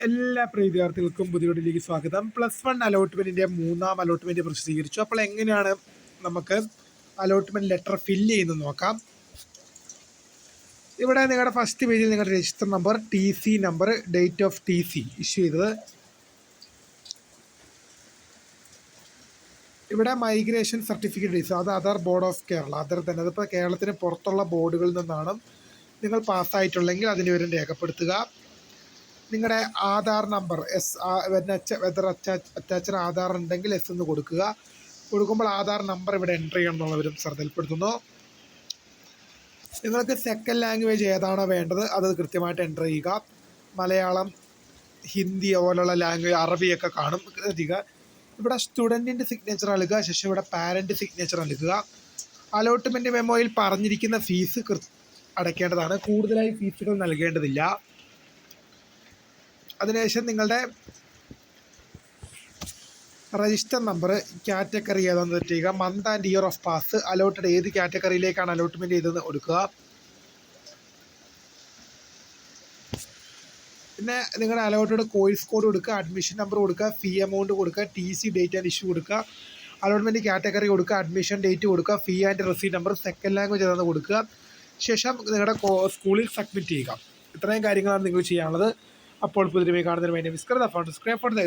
എല്ലാ പ്രിയ വിദ്യാർത്ഥികൾക്കും പുതിയ വീഡിയോയിലേക്ക് സ്വാഗതം. +1 അലോട്ട്മെന്റിന്റെ 3ാം അലോട്ട്മെന്റ് പ്രസിദ്ധീകരിച്ചു. അപ്പോൾ എങ്ങനെയാണ് നമുക്ക് അലോട്ട്മെന്റ് ലെറ്റർ ഫില്ല് ചെയ്യുന്നത് നോക്കാം. ഇവിടെ നിങ്ങളുടെ ഫസ്റ്റ് പേജിൽ നിങ്ങളുടെ register number, TC number, date of TC issue ചെയ്തത്. ഇവിടെ മൈഗ്രേഷൻ സർട്ടിഫിക്കറ്റ് ഇഷ്യൂ, അത് other board of Kerala, other തന്നെ, അതിപ്പോൾ കേരളത്തിന് പുറത്തുള്ള ബോർഡുകളിൽ നിന്നാണ് നിങ്ങൾ പാസ്സായിട്ടുള്ളെങ്കിൽ അതിന് വിവരം രേഖപ്പെടുത്തുക. നിങ്ങളുടെ Aadhaar number whether attached Aadhaar ഉണ്ടെങ്കിൽ എസ് എന്ന് കൊടുക്കുക. കൊടുക്കുമ്പോൾ ആധാർ നമ്പർ ഇവിടെ എൻ്റർ ചെയ്യണം എന്നുള്ളവരും ശ്രദ്ധയിൽപ്പെടുത്തുന്നു. നിങ്ങൾക്ക് സെക്കൻഡ് ലാംഗ്വേജ് ഏതാണോ വേണ്ടത് അത് കൃത്യമായിട്ട് എൻ്റർ ചെയ്യുക. മലയാളം, ഹിന്ദി പോലുള്ള ലാംഗ്വേജ്, അറബിയൊക്കെ കാണും, ശ്രദ്ധിക്കുക. ഇവിടെ സ്റ്റുഡൻറ്റിൻ്റെ സിഗ്നേച്ചർ നൽകുക. ശേഷം ഇവിടെ പാരൻ്റ് സിഗ്നേച്ചർ നൽകുക. അലോട്ട്മെൻറ്റ് മെമ്മോയിൽ പറഞ്ഞിരിക്കുന്ന ഫീസ് അടയ്ക്കേണ്ടതാണ്. കൂടുതലായി ഫീസുകൾ നൽകേണ്ടതില്ല. അതിനുശേഷം നിങ്ങളുടെ രജിസ്റ്റർ നമ്പർ, കാറ്റഗറി ഏതാണെന്ന് ചെയ്യുക. Month and year of pass, allotted ഏത് കാറ്റഗറിയിലേക്കാണ് അലോട്ട്മെൻറ്റ് ചെയ്തതെന്ന് കൊടുക്കുക. പിന്നെ നിങ്ങളുടെ അലോട്ടഡ് കോഴ്സ് കോഡ് കൊടുക്കുക, അഡ്മിഷൻ നമ്പർ കൊടുക്കുക, ഫീ എമൗണ്ട് കൊടുക്കുക, TC ഡേറ്റ് ആൻഡ് ഇഷ്യൂ കൊടുക്കുക, അലോട്ട്മെൻറ്റ് കാറ്റഗറി കൊടുക്കുക, അഡ്മിഷൻ ഡേറ്റ് കൊടുക്കുക, ഫീ and receipt number, second language ഏതാണെന്ന് കൊടുക്കുക. ശേഷം നിങ്ങളുടെ സ്കൂളിൽ സബ്മിറ്റ് ചെയ്യുക. ഇത്രയും കാര്യങ്ങളാണ് നിങ്ങൾ ചെയ്യാനുള്ളത്. അപ്പോൾ പുതിയ കാണുന്നതിന് വേണ്ടി സബ്സ്ക്രൈബ് ഫോർ ദ